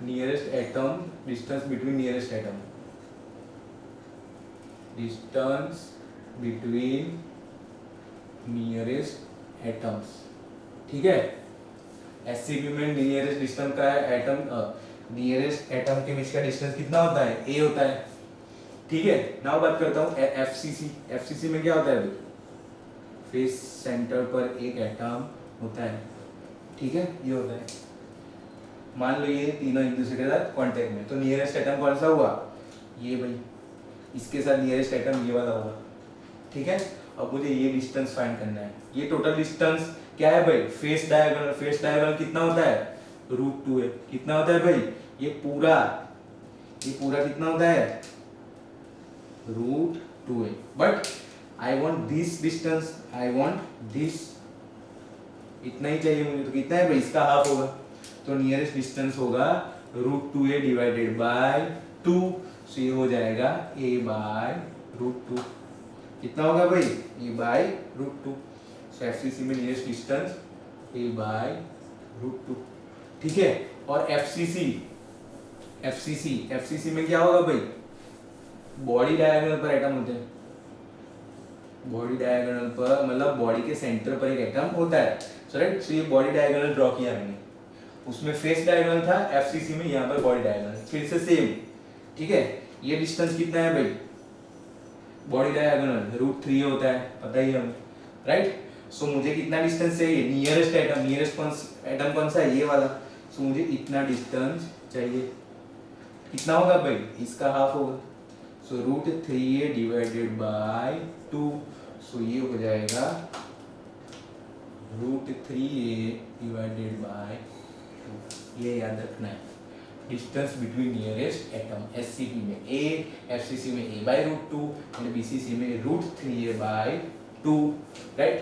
[SPEAKER 1] nearest atom, distance between nearest atom, distance between nearest atoms, ठीक है। एससीपी में नियरेस्ट डिस्टेंस का है एटम, नियरेस्ट एटम के बीच का डिस्टेंस कितना होता है, a होता है, ठीक है। नाउ बात करता हूँ एफसीसी। एफसीसी में क्या होता है भाई, फेस सेंटर पर एक एटम होता है, ठीक है, ये होता है। मान लो ये तीनों एक दूसरे के साथ कांटेक्ट में, तो नियरेस्ट एटम कौन सा हुआ, ये भाई, इसके साथ नियरेस्ट एटम ये वाला हुआ, ठीक है। अब मुझे ये डिस्टेंस फाइंड करना है। ये टोटल डिस्टेंस क्या है भाई, फेस डायगोनल, फेस डायगोनल कितना होता है √2 है, कितना होता है भाई, ये पूरा कितना होता है √2 है। But I want this distance, I want this, इतना ही चाहिए मुझे, तो कितना है भाई, इसका हाफ होगा, तो नियरेस्ट डिस्टेंस होगा √2a डिवाइडेड बाय 2, सो ये हो जाएगा a बाय √2, कितना होगा भाई, a बाय √2, सो एफसीसी में नियरेस्ट डिस्टेंस a बाय √2, ठीक है। और एफसीसी में क्या होगा भाई, बॉडी डायगोनल पर एटम होते हैं, बॉडी डायगोनल पर मतलब बॉडी के सेंटर पर एक एटम होता है, सो राइट, सो ये बॉडी डायगोनल ड्रॉ किया मैंने, उसमें फेस डायगोनल था, एफसीसी में यहाँ पर बॉडी डायगोनल, फिर से सेम, ठीक है। ये डिस्टेंस कितना है भाई, बॉडी डायगोनल √3 होता है, पता ही हमें, राइट। सो मुझे कितना डिस्टेंस चाहिए, नियरेस्ट एटम, नियरेस्ट एटम कौन सा है, ये वाला, सो मुझे इतना डिस्टेंस चाहिए, कितना होगा भाई, इसका हाफ होगा, सो √3a डिवाइडेड बाय 2, सो ये हो जाएगा √3a डिवाइडेड बाय 2, ये याद रखना है, distance between nearest atom, SCP में a, एफसीसी में a बाय √2 एंड बीसीसी में √3a bye 2, right.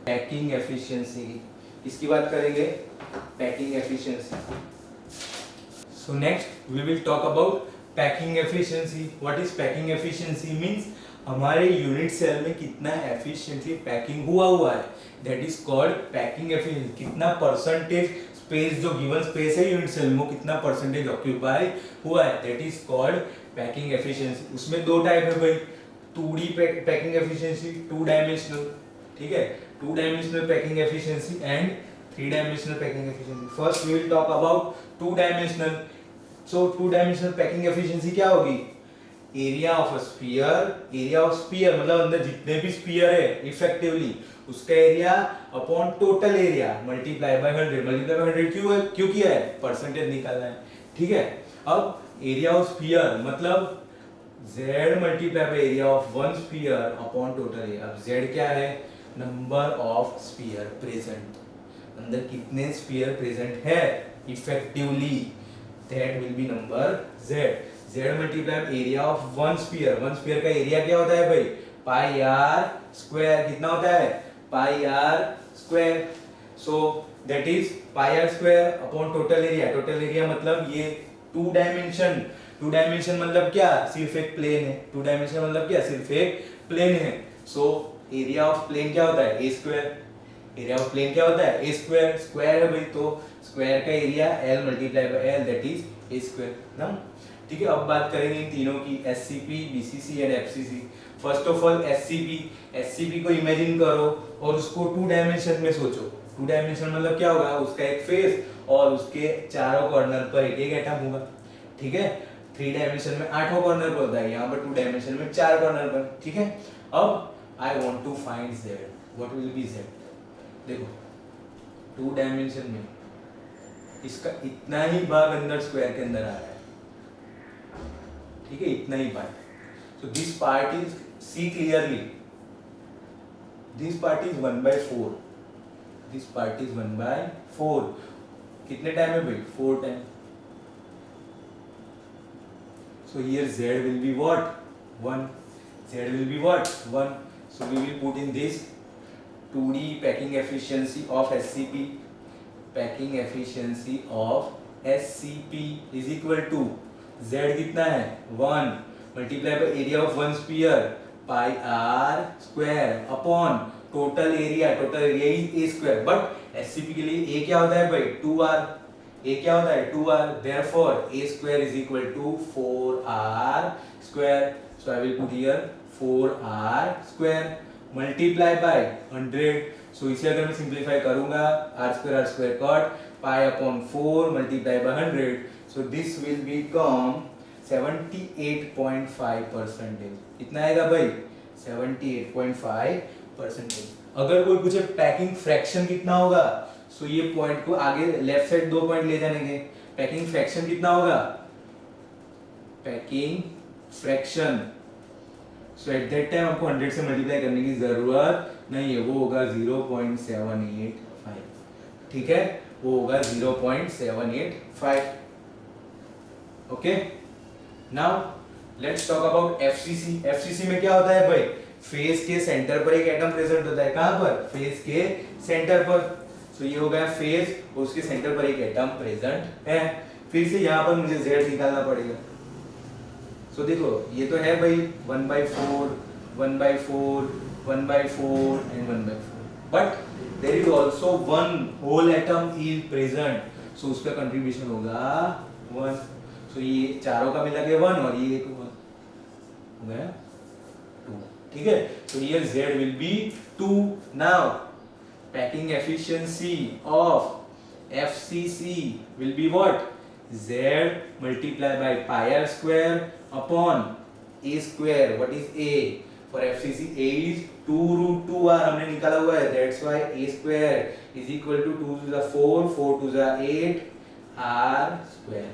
[SPEAKER 1] Packing efficiency, इसकी बात करेंगे, packing efficiency. So next we will talk about packing efficiency. What is packing efficiency means हमारे unit cell में कितना efficiently packing हुआ है, that is called packing efficiency. कितना परसेंटेज स्पेस, जो गिवन स्पेस है यूनिट सेल में, वो कितना परसेंटेज ऑक्यूपाई हुआ है, that is called packing efficiency. उसमें दो टाइप है भाई, 2D पैकिंग एफिशिएंसी, 2 डायमेंशनल, ठीक है, 2 dimensional packing efficiency and 3 dimensional packing efficiency. First we will talk about 2 dimensional. So 2 dimensional packing efficiency क्या होगी, area of a sphere, area of sphere मतलब अंदर जितने भी स्फीयर है इफेक्टिवली उसका area upon total area multiply by 100, multiply by 100 क्यों किया है, परसेंटेज निकालना है, ठीक है। अब एरिया ऑफ स्फीयर मतलब z multiply by area of one sphere upon total area. अब z क्या है, नंबर ऑफ स्फीयर प्रेजेंट, अंदर कितने स्फीयर प्रेजेंट है effectively, that will be number z। z multiply area of one sphere, one sphere का area क्या होता है भाई, पाई आर स्क्वायर, कितना होता है, pi are square, so that is pi are square upon total area. Total area मतलब ये 2 डायमेंशन, 2 डायमेंशन मतलब क्या, सिर्फ एक प्लेन है, 2 डायमेंशन मतलब क्या, सिर्फ एक प्लेन है, सो एरिया ऑफ प्लेन क्या होता है, ए स्क्वायर, एरिया ऑफ प्लेन क्या होता है, ए स्क्वायर, स्क्वायर है भाई, तो स्क्वायर का area l multiply by l that is a square ना, ठीक है। अब बात करेंगे इन तीनों की, SCP, BCC and FCC. First of all SCP, SCP को इमेजिन करो और उसको 2 डायमेंशन में सोचो। 2 डायमेंशन मतलब क्या होगा, उसका एक फेस और उसके चारों कॉर्नर पर एक एक एटम होगा, ठीक है। 3 डायमेंशन में 8 कॉर्नर पर होता है, यहाँ पर 2 डायमेंशन में 4 कॉर्नर पर, ठीक है। अब I want to find z, what will be z, देखो 2 डायमेंशन में इसका इतना ही भाग अंदर स्क्वायर के अंदर आ रहा है, ठीक है, इतना ही part, so this part is, see clearly, this part is 1/4, this part is 1/4, कितने टाइम है भाई, 4 time, so here z will be what, 1, z will be what, 1, so we will put in this 2D packing efficiency of SCP, packing efficiency of SCP is equal to z कितना है, 1 multiply by area of one sphere pi are square upon total area, total area is a square, but SCP के लिए ए क्या होता है भाई, 2r, ए क्या होता है 2r, therefore a square is equal to 4r square, so I will put here 4r square multiply by 100, सो इसे अगर मैं सिंपलीफाई करूंगा r square cut pi upon 4 multiply by 100, so this will become 78.5%। कितना आएगा भाई, 78.5%। अगर कोई पूछे पैकिंग फ्रैक्शन कितना होगा, सो ये पॉइंट को आगे लेफ्ट साइड 2 पॉइंट ले जाएंगे, पैकिंग फ्रैक्शन कितना होगा, packing fraction, so at that time आपको 100 से मल्टीप्लाई करने की जरूरत नहीं है, वो होगा 0.785, ठीक है, वो होगा 0.785। Okay, now let's talk about FCC। FCC में क्या होता है भाई, फेस के सेंटर पर एक एटम प्रेजेंट होता है, कहां पर, फेस के सेंटर पर। तो ये हो गया फेस, उसके सेंटर पर एक एटम प्रेजेंट है। फिर से यहाँ पर मुझे z निकालना पड़ेगा। सो देखो ये तो है भाई 1/4 1/4 1/4 and 1/4, but there is also one whole atom is present, so उसका कंट्रीब्यूशन होगा 1। सो ये चारों का मिला के 1 और ये एक 1 हो गया 2, ठीक है। So here z will B 2। Now packing efficiency of FCC will be what? Z multiplied by pi r square upon a square. What is a? For FCC, a is 2√2r हमने निकाला हुआ है, that's why a square is equal to 2 to the 4, 4 to the 8 r square,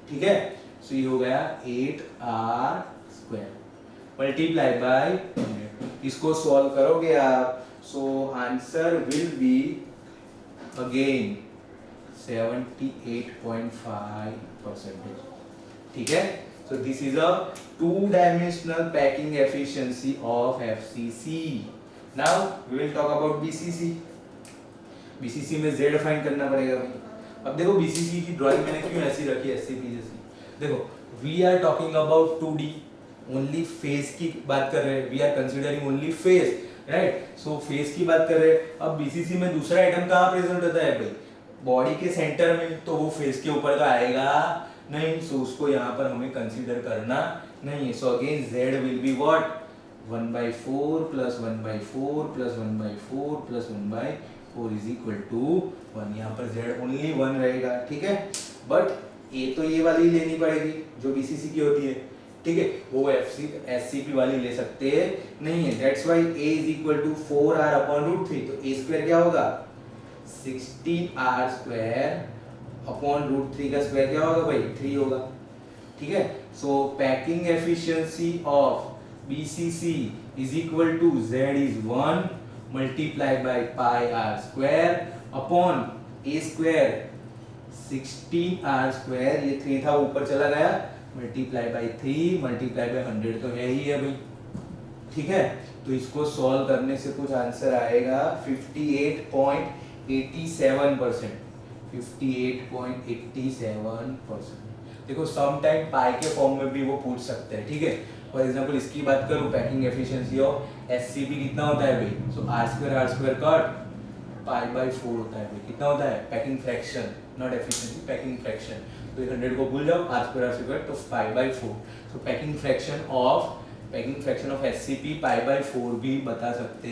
[SPEAKER 1] ठीक है। so ये हो गया 8r square multiply by 100। इसको सॉल्व करोगे आप, so answer will be again 78.5%, ठीक है। so this is a two-dimensional packing efficiency of FCC। now we will talk about BCC। BCC में Z फाइंड करना पड़ेगा भाई। अब देखो BCC की ड्राइंग मैंने क्यों ऐसी रखी है, SCP जैसी। देखो we are talking about 2D, only face की बात कर रहे हैं, we are considering only face, right. So face की बात कर रहे हैं। अब बीसीसी में दूसरा आइटम कहाँ प्रेजेंट होता है भाई, बॉडी के सेंटर में, तो वो फेस के ऊपर तो आएगा नहीं, सो उसको यहाँ पर हमें कंसीडर करना नहीं है। So again z will be what 1/4 plus 1/4 plus 1/4 plus 1/4 is equal to 1। यहाँ पर z ओनली 1 रहेगा, ठीक है। बट ए तो ये वाली लेनी पड़ेगी जो बीसीसी की होती है, ठीक है, वो एससीपी वाली ले सकते नहीं है। That's why a is equal to 4r upon √3। तो a स्क्वायर क्या होगा 16r स्क्वायर अपॉन √3 का स्क्वायर क्या होगा भाई 3 होगा, ठीक है। So packing efficiency of BCC is equal to z is 1 multiply by pi r square upon a square 16r square, ये 3 था ऊपर चला गया, मल्टीप्लाई बाय 3 मल्टीप्लाई बाय 100 तो है ही है भाई, ठीक है। तो इसको सॉल्व करने से कुछ आंसर आएगा 58.87%, 58.87%। देखो सम टाइम पाई के फॉर्म में भी वो पूछ सकते हैं, ठीक है। फॉर एग्जांपल इसकी बात करूं, पैकिंग एफिशिएंसी ऑफ एससीपी कितना होता है भाई, सो r स्क्वायर कट π/4 होता है भाई, कितना होता है packing fraction, not efficiency, packing fraction. तो 100 को भूल जाओ, r स्क्वायर तो π/4। So packing fraction of SCP π/4 भी बता सकते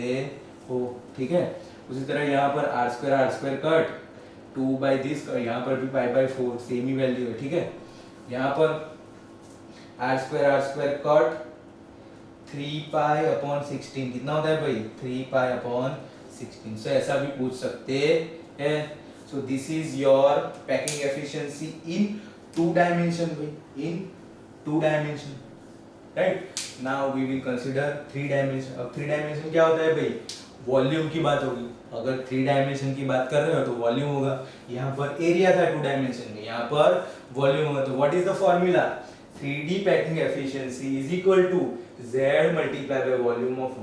[SPEAKER 1] हो, ठीक है। उसी तरह यहाँ पर r स्क्वायर कट 2/this, यहाँ पर भी π/4 सेम ही वैल्यू है, ठीक है। यहाँ पर r स्क्वायर कट 3π/16 कितना होता है भाई 3π/16। सो ऐसा भी पूछ सकते हैं। So this is your packing efficiency in 2 dimension भाई, in 2 dimension, right. Now we will consider 3 dimension. अब 3 डायमेंशन क्या होता है भाई, वॉल्यूम की बात होगी। अगर 3 डायमेंशन की बात कर रहे हो तो वॉल्यूम होगा, यहाँ पर एरिया था 2 डायमेंशन में, यहाँ पर वॉल्यूम होगा। तो what is the formula, 3D packing efficiency is equal to z multiply by volume of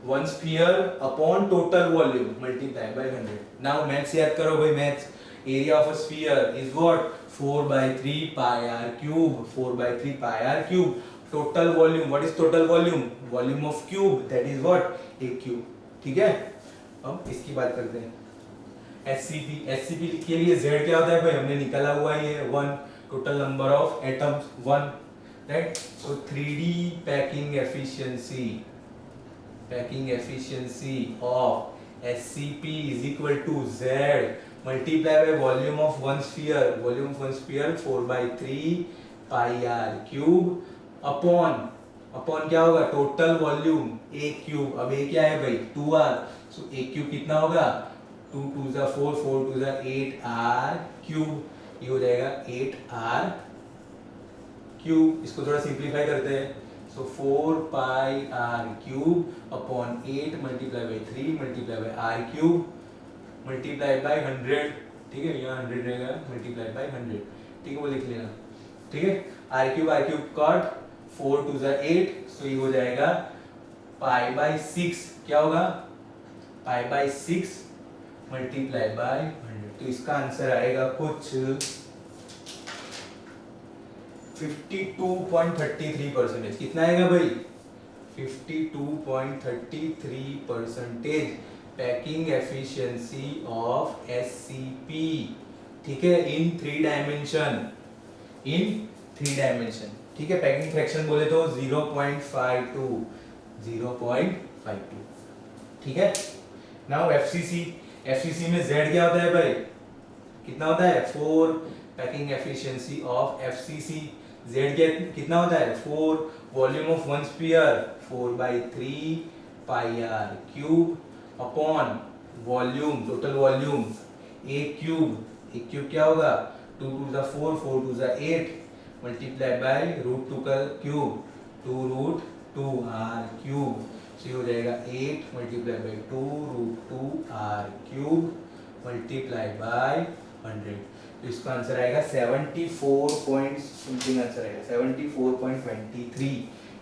[SPEAKER 1] one sphere upon total volume multiply by 100। Now maths याद करो भाई, maths area of a sphere is what 4/3 pi r cube, 4/3 pi r cube. Total volume, what is total volume, volume of cube, that is what a cube, ठीक है। अब इसकी बात करते हैं एससीपी के लिए z क्या होता है भाई, हमने निकाला हुआ है ये 1, total number of atoms 1, right. So 3D packing efficiency of SCP is equal to Z multiplied by volume of one sphere 4/3 pi r cube upon क्या होगा टोटल वॉल्यूम a क्यूब। अब a क्या है भाई 2r, सो a क्यूब कितना होगा 2 2 4 4 2 8 r cube, ये हो जाएगा 8r क्यूब। इसको थोड़ा सिंप्लीफाई करते हैं, सो 4 पाई r cube upon 8 multiply by 3 multiply by r cube multiply by 100, ठीक है। यहाँ 100 रहेगा मल्टीप्लाई बाई 100, ठीक है, वो लिख लेना, ठीक है। r क्यूब कट 4 टू ज़ा 8, सो ये हो जाएगा पाई बाई 6, क्या होगा पाई बाई 6 मल्टीप्लाई बाय 100, तो इसका आंसर आएगा कुछ 52.33%। कितना आएगा भाई 52.33% पैकिंग एफिशिएंसी ऑफ एससीपी, ठीक है, इन 3 डायमेंशन, ठीक है। पैकिंग फ्रैक्शन बोले तो 0.52, ठीक है। नाउ एफसीसी में Z क्या होता है भाई, कितना होता है 4, packing efficiency of FCC Z कितना होता है 4, volume of one sphere 4/3 pi r cube upon volume, total volume a cube क्या होगा 2 टू ज़ा 4, 4 टू ज़ा 8 मल्टीप्लाई बाय √2 का क्यूब 2√2 आर क्यूब, सो हो जाएगा 8 multiply by 2√2 r cube multiply by 100, तो इसका आंसर आएगा 74 पॉइंट समथिंग, आंसर आएगा 74.23।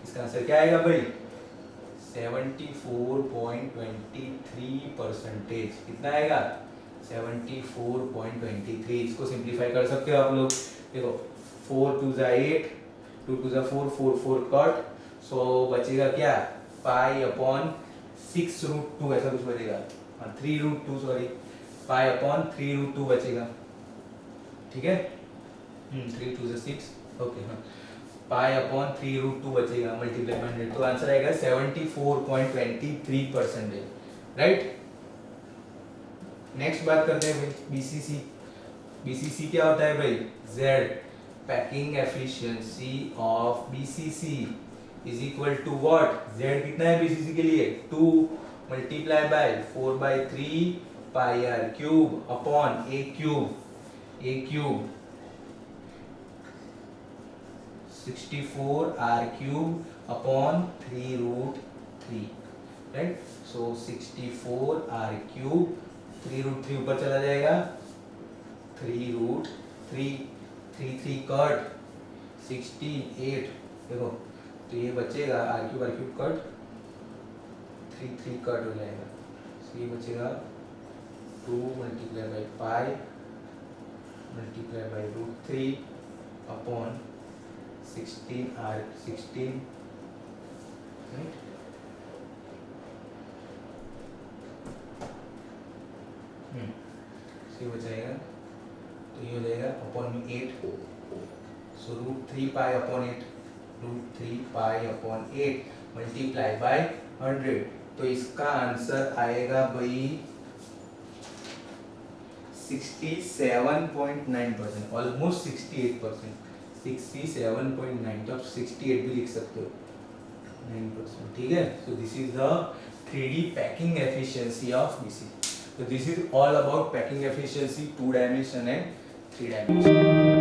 [SPEAKER 1] इसका आंसर क्या आएगा भाई 74.23%, कितना आएगा 74.23। इसको सिंप्लीफाई कर सकते हो आप लोग, देखो 4 टू ज़ा 8, 2 टू ज़ा 4, 4 कट, सो बचेगा क्या पाई अपॉन 6√2 ऐसा कुछ बचेगा, 3√2 सॉरी, पाई अपॉन 3√2 बचेगा, ठीक है 3 टू ज़ा 6, ओके, हाँ, पाई अपॉन 3√2 बचेगा मल्टीप्लाई बाय 100, तो आंसर आएगा 74.23%, राइट। नेक्स्ट बात करते हैं भाई बीसीसी क्या होता है भाई Z, packing efficiency of BCC is equal to what, Z कितना है बीसीसी के लिए 2 multiply by 4/3 pi r cube upon a cube 64 r cube upon 3√3, right, so 64 r cube 3√3 ऊपर चला जाएगा, 3√3 कट 68, देखो तो ये बचेगा आर क्यूब कट 3 कट हो जाएगा, सो ये बचेगा 2 multiply by pi multiply by √3 upon 16 r 16, right, ये हो जाएगा, तो ये हो जाएगा अपॉन में 8, सो √3 पाई अपॉन 8 मल्टीप्लाई बाय 100, तो इसका आंसर आएगा भाई 67.9%, ऑलमोस्ट 68%, 67.9, तो आप 68 भी लिख सकते हो 9%, ठीक है। सो this is the 3D packing efficiency of BC, so this is all about packing efficiency 2 dimension and 3 dimension।